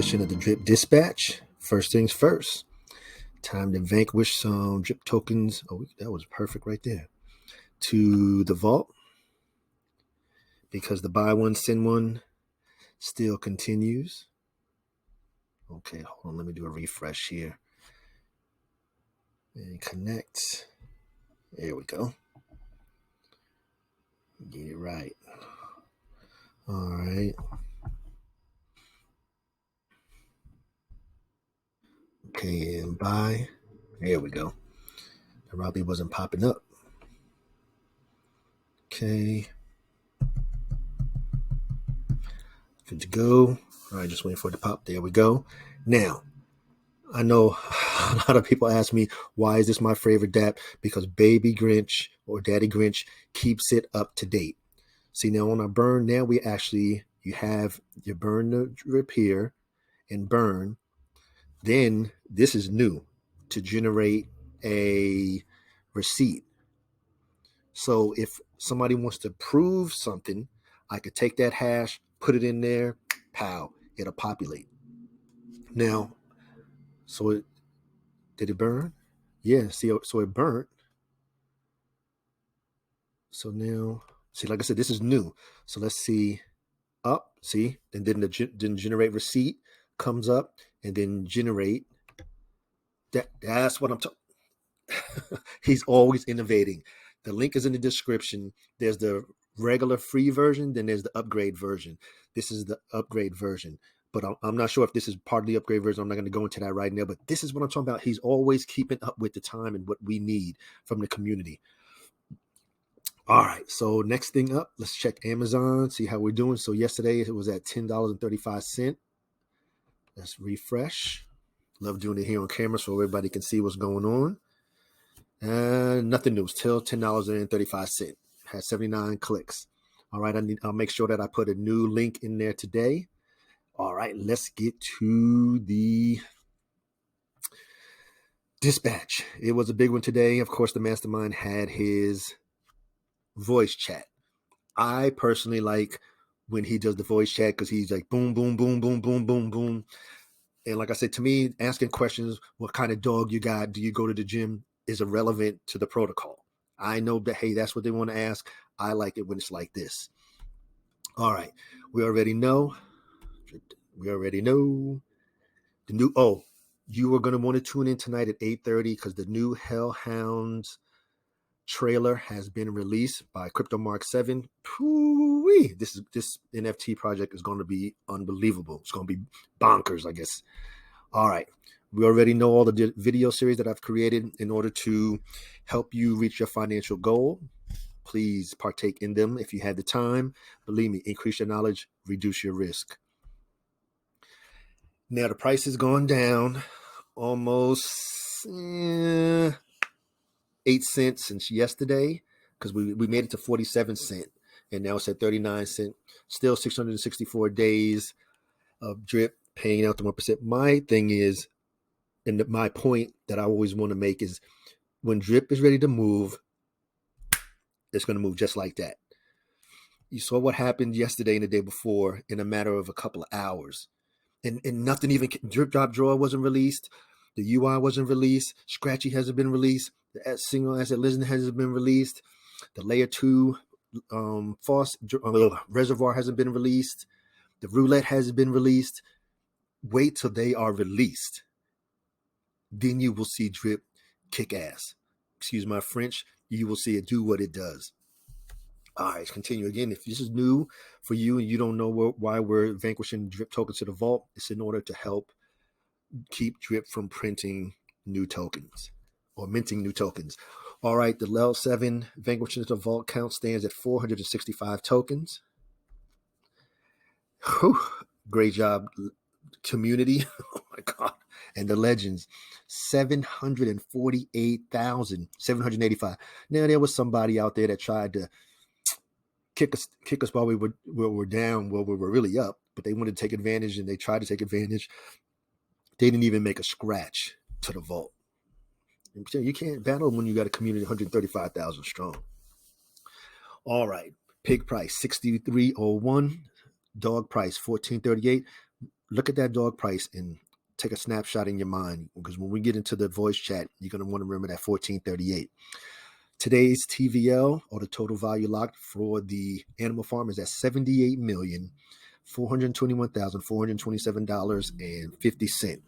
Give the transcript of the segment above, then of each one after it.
edition of the Drip Dispatch. First things first, time to vanquish some drip tokens. Oh, that was perfect right there. To the vault, because the buy one, send one still continues. Okay, hold on, let me do a refresh here. And connect. There we go. Get it right. All right. Okay, and buy. There we go. The Robbie wasn't popping up. Okay. Good to go. All right, just waiting for it to pop. There we go. Now, I know a lot of people ask me, why is this my favorite DApp? Because Baby Grinch or Daddy Grinch keeps it up to date. See, now on our burn, now we actually, you have your burn the drip here and burn. Then this is new to generate a receipt. So if somebody wants to prove something, I could take that hash, put it in there, pow, it'll populate. Now, so did it burn? Yeah, see, so it burnt. So now, see, like I said, this is new. So let's see, up, see, and then didn't generate receipt, comes up, and then generate. That's what I'm talking. He's always innovating. The link is in the description. There's the regular free version, then there's the upgrade version. This is the upgrade version, but I'm not sure if this is part of the upgrade version. I'm not going to go into that right now, but this is what I'm talking about. He's always keeping up with the time and what we need from the community. All right, so next thing up, let's check Amazon, see how we're doing. So yesterday it was at $10.35. Let's refresh. Love doing it here on camera so everybody can see what's going on. Nothing new. Still $10.35. Has 79 clicks. All right, I'll make sure that I put a new link in there today. All right, let's get to the dispatch. It was a big one today. Of course, the MasterMind had his voice chat. I personally like when he does the voice chat because he's like boom, boom, boom, boom, boom, boom, boom. And like I said, to me, asking questions, what kind of dog you got, do you go to the gym, is irrelevant to the protocol. I know that, hey, that's what they want to ask. I like it when it's like this. All right. We already know. The new, you are going to want to tune in tonight at 8:30 because the new Hell Hounds trailer has been released by Crypto Mark 7. This NFT project is going to be unbelievable. It's going to be bonkers, I guess. All right. We already know all the video series that I've created in order to help you reach your financial goal. Please partake in them if you had the time. Believe me, increase your knowledge, reduce your risk. Now the price has gone down almost 8 cents since yesterday because we made it to 47 cents and now it's at 39 cents. Still 664 days of drip paying out the 1%. My thing is, and my point that I always want to make is when drip is ready to move, it's going to move just like that. You saw what happened yesterday and the day before in a matter of a couple of hours. And nothing even, drip drop drawer wasn't released. The UI wasn't released. Scratchy hasn't been released. The single asset listening hasn't been released. The layer 2 reservoir hasn't been released. The roulette hasn't been released. Wait till they are released. Then you will see drip kick ass. Excuse my French. You will see it do what it does. All right, let's continue again. If this is new for you and you don't know why we're vanquishing drip tokens to the vault, it's in order to help keep drip from printing new tokens or minting new tokens. All right, the level 7 vanquishing to the vault count stands at 465 tokens. Whew, great job, community. Oh my God. And the legends, 748,785. Now there was somebody out there that tried to kick us while we were down, while we were really up, but they wanted to take advantage and they tried to take advantage. They didn't even make a scratch to the vault. You can't battle when you got a community 135,000 strong. All right, pig price 63.01, dog price 14.38. look at that dog price and take a snapshot in your mind, because when we get into the voice chat, you're going to want to remember that 1438. Today's TVL, or the total value locked for the animal farm, is at $78,421,427.50.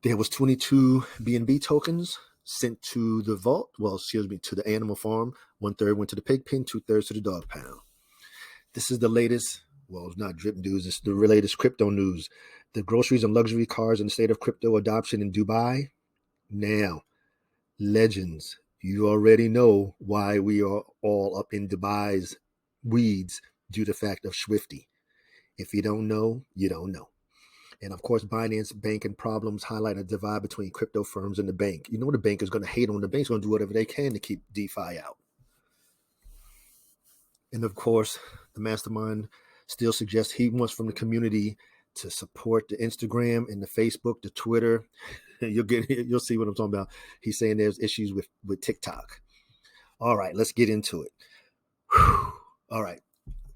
There was 22 BNB tokens sent to the vault. Well, excuse me, to the animal farm. 1/3 went to the pig pen, 2/3 to the dog pound. This is the latest. Well, it's not drip news. It's the latest crypto news. The groceries and luxury cars in the state of crypto adoption in Dubai. Now, legends, you already know why we are all up in Dubai's weeds due to the fact of Swifty. If you don't know, you don't know. And of course, Binance banking problems highlight a divide between crypto firms and the bank. You know the bank is going to hate on the bank's going to do whatever they can to keep DeFi out. And of course, the MasterMind still suggests he wants from the community to support the Instagram and the Facebook, the Twitter. You'll see what I'm talking about. He's saying there's issues with TikTok. All right, let's get into it. Whew. All right.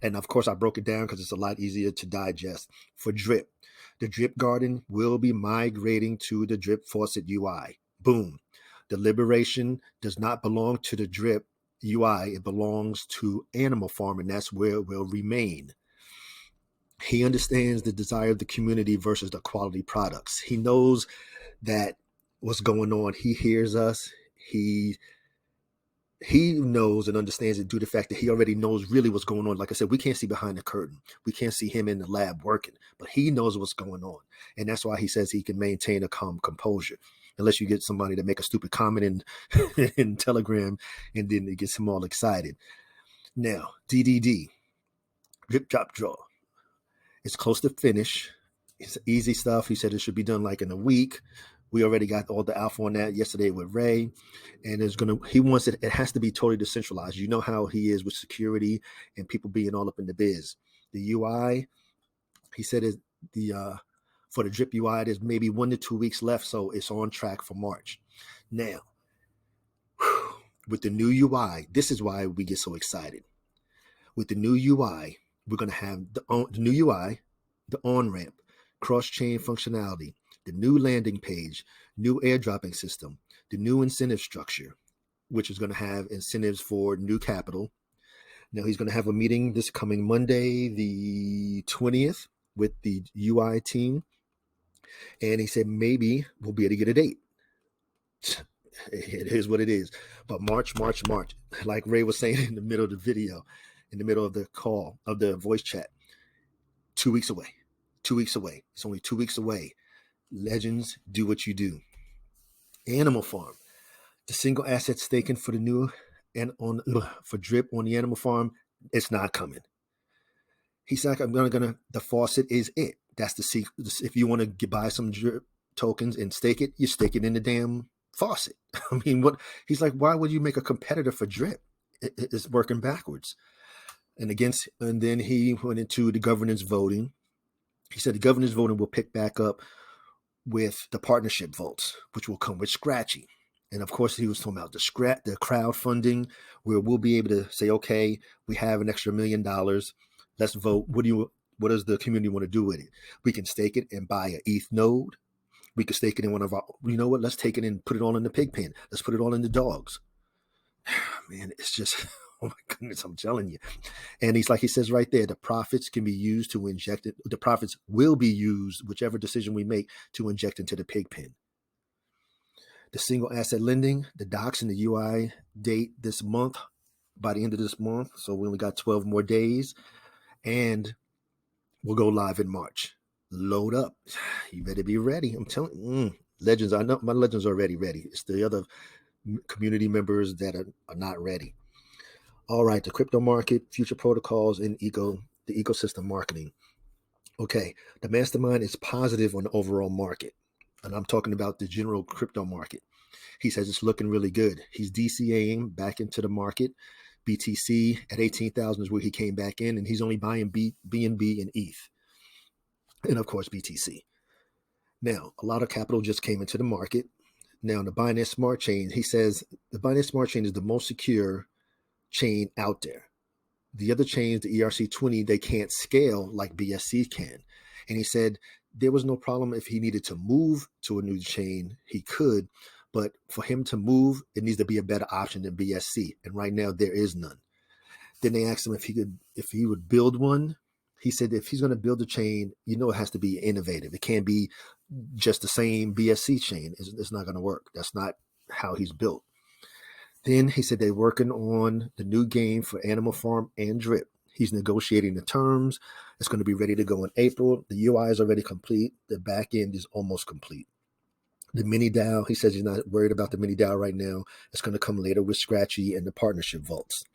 And of course, I broke it down because it's a lot easier to digest. For Drip, the Drip Garden will be migrating to the Drip Faucet UI. Boom. The liberation does not belong to the Drip UI. It belongs to Animal Farm, and that's where it will remain. He understands the desire of the community versus the quality products. He knows that what's going on. He hears us. He knows and understands it due to the fact that he already knows really what's going on. Like I said, we can't see behind the curtain. We can't see him in the lab working, but he knows what's going on. And that's why he says he can maintain a calm composure. Unless you get somebody to make a stupid comment in Telegram, and then it gets him all excited. Now, DDD, Drip Drop Draw. It's close to finish. It's easy stuff. He said it should be done like in a week. We already got all the alpha on that yesterday with Ray, and he wants it. It has to be totally decentralized. You know how he is with security and people being all up in the biz. The UI, he said, is for the Drip UI, there's maybe 1 to 2 weeks left, so it's on track for March. Now, with the new UI, this is why we get so excited. With the new UI, we're going to have the new UI, the on-ramp, cross-chain functionality, the new landing page, new airdropping system, the new incentive structure, which is going to have incentives for new capital. Now, he's going to have a meeting this coming Monday, the 20th, with the UI team. And he said maybe we'll be able to get a date. It is what it is. But March. Like Ray was saying in the middle of the video, in the middle of the call, of the voice chat, 2 weeks away. 2 weeks away. It's only 2 weeks away. Legends, do what you do. Animal Farm. The single asset staking for the new and for Drip on the Animal Farm, it's not coming. He's like, the faucet is it. That's the secret. If you want to buy some Drip tokens and stake it, you stake it in the damn faucet. I mean, what? He's like, why would you make a competitor for Drip? It's working backwards. And then he went into the governance voting. He said the governance voting will pick back up with the partnership votes, which will come with Scratchy. And of course, he was talking about the crowdfunding, where we'll be able to say, okay, we have an extra $1 million. Let's vote. What does the community want to do with it? We can stake it and buy an ETH node. We could stake it in one of our, you know what? Let's take it and put it all in the pig pen. Let's put it all in the dogs. Man, it's just, oh my goodness, I'm telling you. And he says right there, the profits can be used to inject it. The profits will be used, whichever decision we make, to inject into the pig pen. The single asset lending, the docs and the UI date this month, by the end of this month. So we only got 12 more days, and we'll go live in March. Load up. You better be ready. I'm telling you, legends. I know my legends are already ready. It's the other community members that are not ready. All right, the crypto market, future protocols, and the ecosystem marketing. Okay, the MasterMind is positive on the overall market, and I'm talking about the general crypto market. He says it's looking really good. He's DCAing back into the market. BTC at 18,000 is where he came back in, and he's only buying BNB and ETH, and of course BTC. Now, a lot of capital just came into the market. Now, the Binance Smart Chain, he says the Binance Smart Chain is the most secure chain out there. The other chains, the ERC20, they can't scale like BSC can. And he said there was no problem if he needed to move to a new chain, he could. But for him to move, it needs to be a better option than BSC. And right now there is none. Then they asked him if he would build one. He said if he's going to build a chain, it has to be innovative. It can't be just the same BSC chain. It's not going to work. That's not how he's built. Then he said they're working on the new game for Animal Farm and Drip. He's negotiating the terms. It's going to be ready to go in April. The UI is already complete. The back end is almost complete. The mini DAO, he says he's not worried about the mini DAO right now. It's going to come later with Scratchy and the partnership vaults.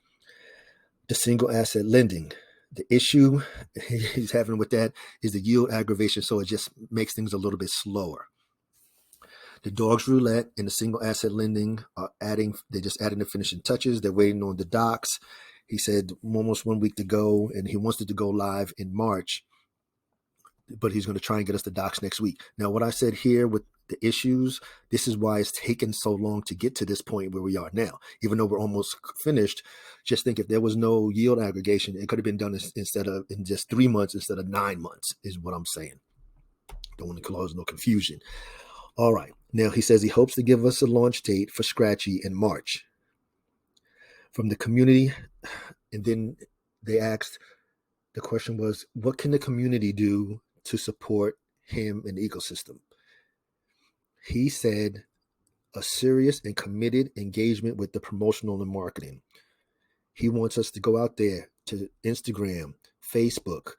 The single asset lending. The issue he's having with that is the yield aggravation, so it just makes things a little bit slower. The dogs roulette and the single asset lending are they're just adding the finishing touches. They're waiting on the docs. He said almost 1 week to go, and he wants it to go live in March, but he's going to try and get us the docs next week. Now, what I said here with the issues, this is why it's taken so long to get to this point where we are now. Even though we're almost finished, just think if there was no yield aggregation, it could have been done in just 3 months instead of 9 months, is what I'm saying. Don't want to cause no confusion. All right. Now, he says he hopes to give us a launch date for Scratchy in March. From the community, and then they asked, the question was, what can the community do to support him in the ecosystem? He said a serious and committed engagement with the promotional and marketing. He wants us to go out there to Instagram, Facebook.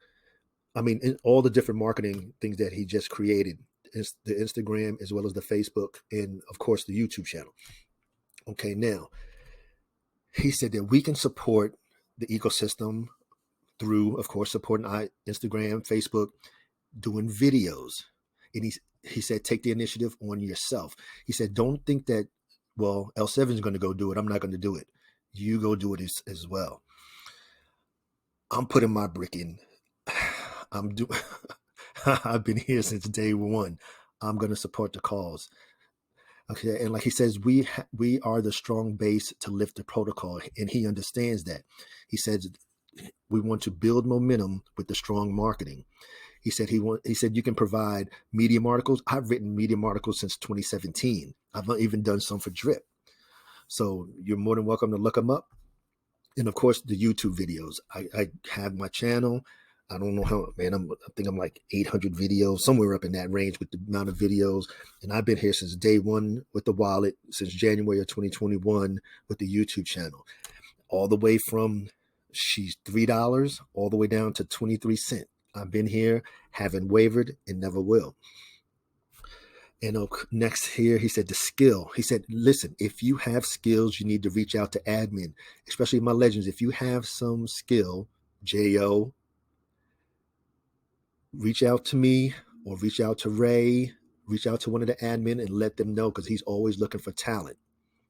In all the different marketing things that he just created, the Instagram as well as the Facebook and, of course, the YouTube channel. Okay, now, he said that we can support the ecosystem through, of course, supporting Instagram, Facebook, doing videos. And he said, take the initiative on yourself. He said, don't think that, L7 is going to go do it. I'm not going to do it. You go do it as well. I'm putting my brick in. I've been here since day one. I'm going to support the cause. Okay, and like he says, we are the strong base to lift the protocol, and he understands that. He says we want to build momentum with the strong marketing. He said he said you can provide Medium articles. I've written Medium articles since 2017. I've even done some for Drip. So you're more than welcome to look them up. And of course, the YouTube videos. I have my channel. I don't know how, man, I think I'm like 800 videos, somewhere up in that range with the amount of videos. And I've been here since day one with the wallet, since January of 2021 with the YouTube channel. All the way from she's $3 all the way down to 23 cents. I've been here, haven't wavered, and never will. And next here, he said the skill. He said, listen, if you have skills, you need to reach out to admin, especially my legends. If you have some skill, J.O., reach out to me or reach out to Ray, reach out to one of the admin and let them know, because he's always looking for talent.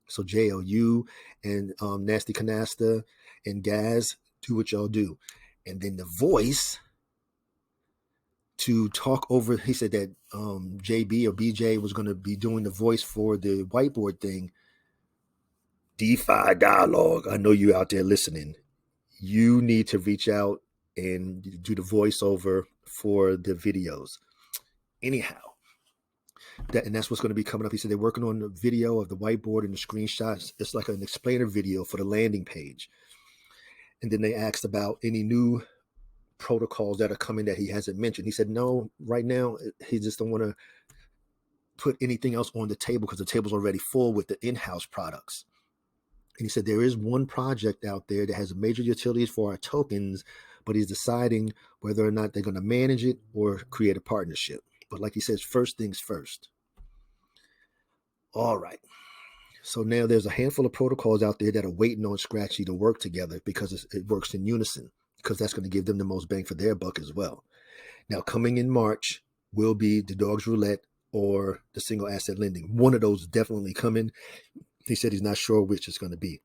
So J.O., you and Nasty Canasta and Gaz, do what y'all do. And then the voice to talk over, he said that JB or BJ was going to be doing the voice for the whiteboard thing. DeFi Dialogue. I know you out there listening. You need to reach out and do the voiceover for the videos. Anyhow, and that's what's going to be coming up. He said they're working on the video of the whiteboard and the screenshots. It's like an explainer video for the landing page. And then they asked about any new protocols that are coming that he hasn't mentioned. He said, no, right now, he just don't want to put anything else on the table because the table's already full with the in-house products. And he said there is one project out there that has major utilities for our tokens, but he's deciding whether or not they're going to manage it or create a partnership. But like he says, first things first. All right. So now there's a handful of protocols out there that are waiting on Scratchy to work together because it works in unison, because that's going to give them the most bang for their buck as well. Now, coming in March will be the Dogs Roulette or the single asset lending. One of those is definitely coming. He said he's not sure which it's going to be.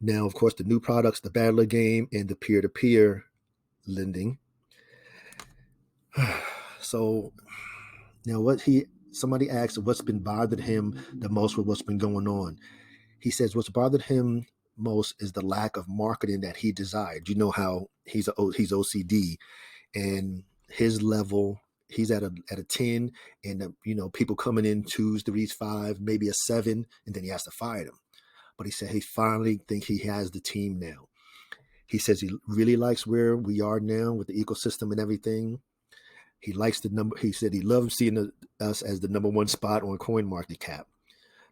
Now, of course, the new products, the Battler game and the peer-to-peer lending. So now somebody asked what's been bothered him the most with what's been going on. He says what's bothered him most is the lack of marketing that he desired. You know how he's OCD, and his level, he's at a 10, and people coming in 2s, 3s, 5, maybe a 7, and then he has to fire them. But he said he finally think he has the team now. He says he really likes where we are now with the ecosystem and everything. He likes the number. He said he loves seeing us as the #1 spot on CoinMarketCap.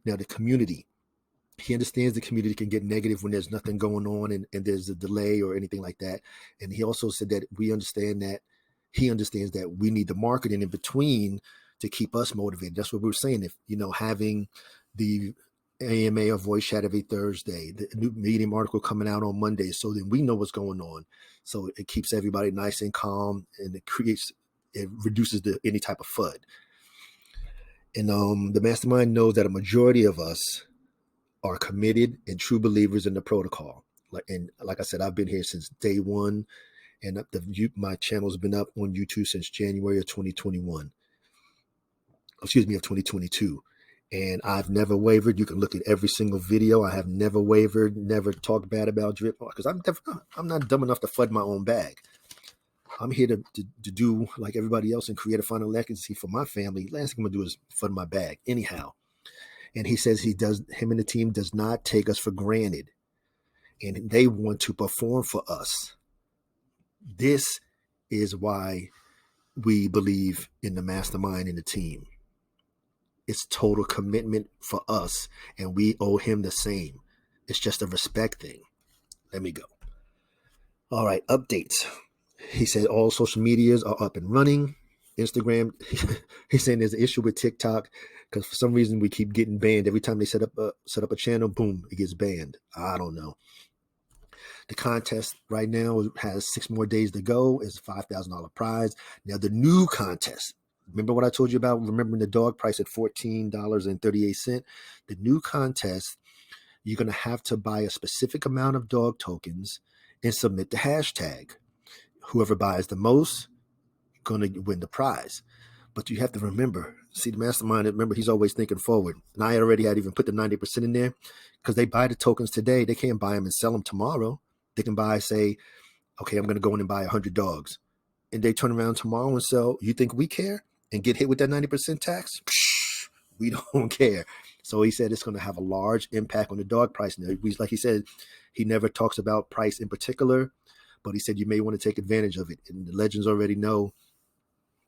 Now the community, he understands the community can get negative when there's nothing going on and there's a delay or anything like that. And he also said that he understands that we need the marketing in between to keep us motivated. That's what we were saying. If, having the AMA or voice chat every Thursday, the new Medium article coming out on Monday, so then we know what's going on. So it keeps everybody nice and calm, and it reduces any type of FUD. And the mastermind knows that a majority of us are committed and true believers in the protocol. Like I said, I've been here since day one, and my channel's been up on YouTube since January of 2021. Excuse me, of 2022. And I've never wavered. You can look at every single video. I have never wavered, never talked bad about drip, because I'm not dumb enough to flood my own bag. I'm here to do like everybody else and create a final legacy for my family. Last thing I'm gonna do is flood my bag anyhow. And he says him and the team does not take us for granted, and they want to perform for us. This is why we believe in the mastermind and the team. It's total commitment for us, and we owe him the same. It's just a respect thing. Let me go. All right, updates. He said all social medias are up and running. Instagram, he's saying there's an issue with TikTok because for some reason we keep getting banned. Every time they set up a channel, boom, it gets banned. I don't know. The contest right now has 6 more days to go. It's a $5,000 prize. Now the new contest, remember what I told you about remembering the dog price at $14.38? The new contest, you're going to have to buy a specific amount of dog tokens and submit the hashtag. Whoever buys the most going to win the prize. But you have to remember, see the mastermind, remember he's always thinking forward. And I already had even put the 90% in there because they buy the tokens today. They can't buy them and sell them tomorrow. They can buy, say, okay, I'm going to go in and buy 100 dogs. And they turn around tomorrow and sell, you think we care? And get hit with that 90% tax? Psh, we don't care. So he said it's going to have a large impact on the dog price. Now, like he said, he never talks about price in particular, but he said you may want to take advantage of it. And the legends already know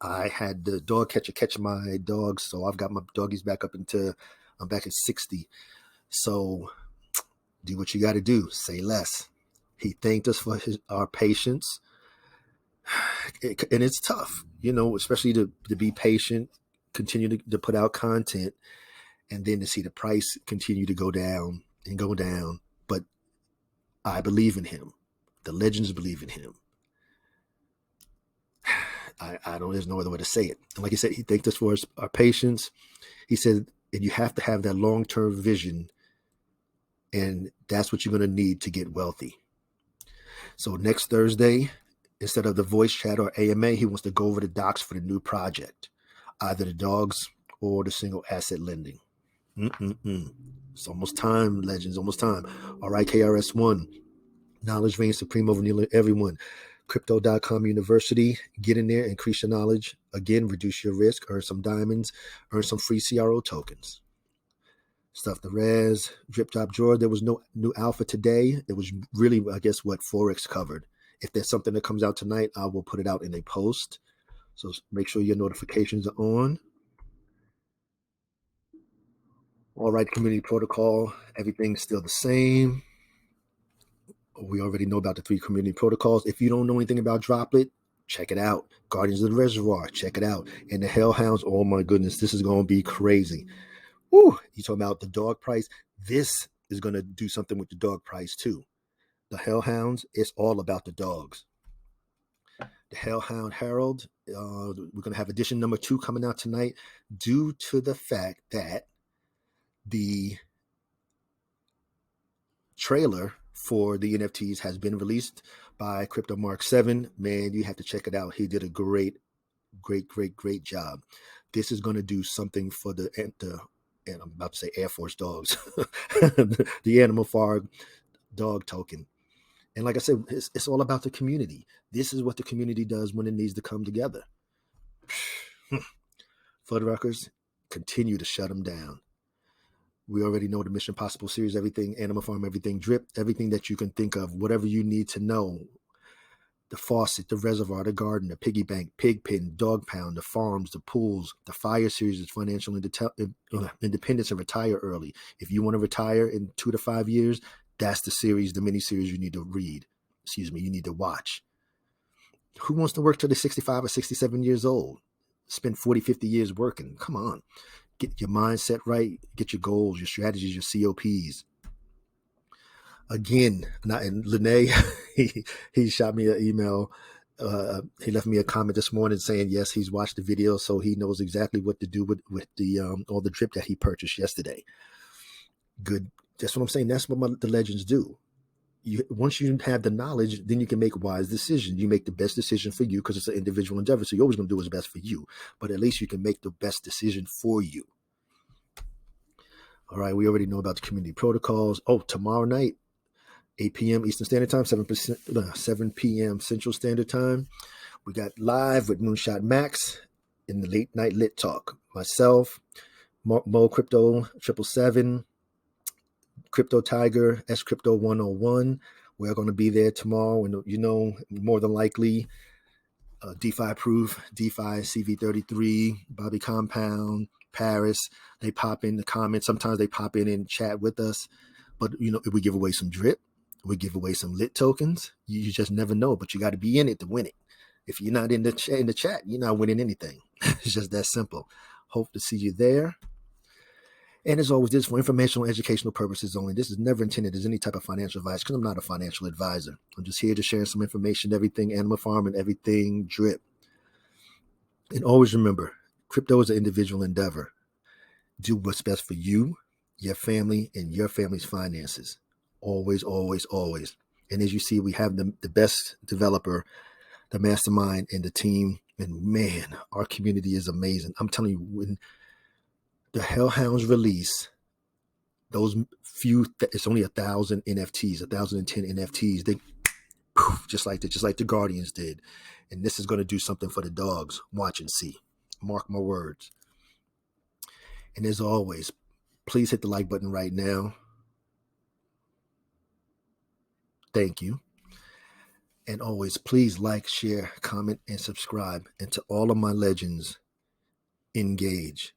I had the dog catcher catch my dogs, so I've got my doggies back up I'm back at 60. So do what you got to do. Say less. He thanked us for our patience. And it's tough, especially to be patient, continue to put out content, and then to see the price continue to go down and go down. But I believe in him. The legends believe in him. There's no other way to say it. And like I said, he thanked us for our patience. He said, and you have to have that long-term vision, and that's what you're going to need to get wealthy. So next Thursday, instead of the voice chat or AMA, he wants to go over the docs for the new project, either the dogs or the single asset lending. It's almost time, legends, almost time. All right, KRS-One, knowledge reigns supreme over nearly everyone. Crypto.com University, get in there, increase your knowledge. Again, reduce your risk, earn some diamonds, earn some free CRO tokens. Stuff the Res, Drip Top Drawer. There was no new alpha today. It was really, I guess, what Forex covered. If there's something that comes out tonight, I will put it out in a post. So make sure your notifications are on. All right, community protocol, everything's still the same. We already know about the 3 community protocols. If you don't know anything about Droplet, check it out. Guardians of the Reservoir, check it out. And the Hell Hounds, oh my goodness, this is going to be crazy. Woo! You talking about the dog price? This is going to do something with the dog price too. The Hell Hounds, it's all about the dogs. The Hell Hound Herald, we're going to have edition number 2 coming out tonight due to the fact that the trailer for the NFTs has been released by Crypto Mark 7. Man, you have to check it out. He did a great job. This is going to do something for and I'm about to say Air Force dogs, the Animal Farm dog token. And like I said, it's all about the community. This is what the community does when it needs to come together. Fuddruckers, continue to shut them down. We already know the Mission Possible series, everything, Animal Farm, everything, Drip, everything that you can think of, whatever you need to know. The faucet, the reservoir, the garden, the piggy bank, pig pen, dog pound, the farms, the pools, the fire series is financial independence and retire early. If you want to retire in 2 to 5 years, that's the series, the mini series you need to read. You need to watch. Who wants to work till they're 65 or 67 years old? Spend 40, 50 years working. Come on. Get your mindset right. Get your goals, your strategies, your COPs. Again, and Lene, he shot me an email. He left me a comment this morning saying, yes, he's watched the video, so he knows exactly what to do with the all the drip that he purchased yesterday. Good. That's what I'm saying. That's what the legends do. Once you have the knowledge, then you can make wise decisions. You make the best decision for you because it's an individual endeavor. So you're always going to do what's best for you. But at least you can make the best decision for you. All right. We already know about the community protocols. Oh, tomorrow night, 8 p.m. Eastern Standard Time, 7 p.m. Central Standard Time. We got live with Moonshot Max in the late night lit talk. Myself, Mo Crypto 777, Crypto Tiger, S Crypto 101. We're going to be there tomorrow. And more than likely, DeFi Proof, DeFi CV33, Bobby Compound, Paris. They pop in the comments. Sometimes they pop in and chat with us. But, if we give away some drip, we give away some lit tokens. You just never know, but you got to be in it to win it. If you're not in the chat, you're not winning anything. It's just that simple. Hope to see you there. And as always, this is for informational and educational purposes only. This is never intended as any type of financial advice because I'm not a financial advisor. I'm just here to share some information, everything Animal Farm and everything drip. And always remember, crypto is an individual endeavor. Do what's best for you, your family, and your family's finances. Always, always, always. And as you see, we have the best developer, the MasterMind, and the team. And man, our community is amazing. I'm telling you, when the Hell Hounds release, those it's only 1,000 NFTs, 1,010 NFTs. They just like the Guardians did. And this is going to do something for the dogs. Watch and see. Mark my words. And as always, please hit the like button right now. Thank you. And always, please like, share, comment, and subscribe. And to all of my legends, engage.